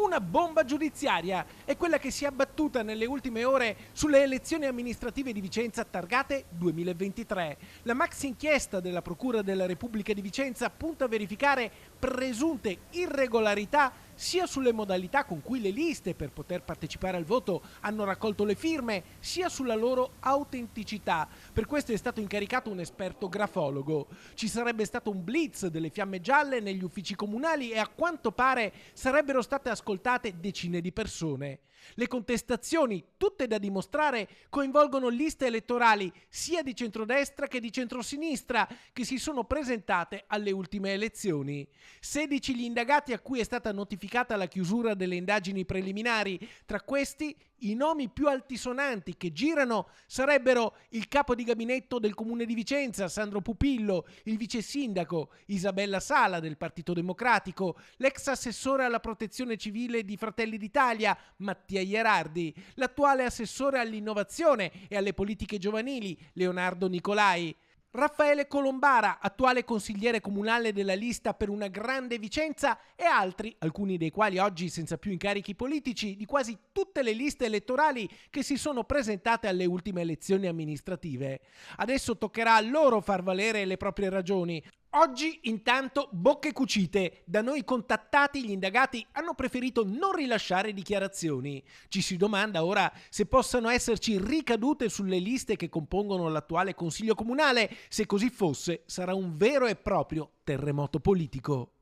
Una bomba giudiziaria è quella che si è abbattuta nelle ultime ore sulle elezioni amministrative di Vicenza targate 2023. La maxi inchiesta della Procura della Repubblica di Vicenza punta a verificare presunte irregolarità sia sulle modalità con cui le liste per poter partecipare al voto hanno raccolto le firme, sia sulla loro autenticità. Per questo è stato incaricato un esperto grafologo. Ci sarebbe stato un blitz delle fiamme gialle negli uffici comunali e a quanto pare sarebbero state ascoltate decine di persone. Le contestazioni, tutte da dimostrare, coinvolgono liste elettorali sia di centrodestra che di centrosinistra che si sono presentate alle ultime elezioni. 16 gli indagati a cui è stata notificata la chiusura delle indagini preliminari. Tra questi, i nomi più altisonanti che girano sarebbero il capo di gabinetto del comune di Vicenza, Sandro Pupillo, il vice sindaco Isabella Sala del Partito Democratico, l'ex assessore alla protezione civile di Fratelli d'Italia, Mattia Ierardi, l'attuale assessore all'innovazione e alle politiche giovanili, Leonardo Nicolai, Raffaele Colombara, attuale consigliere comunale della lista per una grande Vicenza, e altri, alcuni dei quali oggi senza più incarichi politici, di quasi tutte le liste elettorali che si sono presentate alle ultime elezioni amministrative. Adesso toccherà a loro far valere le proprie ragioni. Oggi, intanto, bocche cucite. Da noi contattati, gli indagati hanno preferito non rilasciare dichiarazioni. Ci si domanda ora se possano esserci ricadute sulle liste che compongono l'attuale Consiglio Comunale. Se così fosse, sarà un vero e proprio terremoto politico.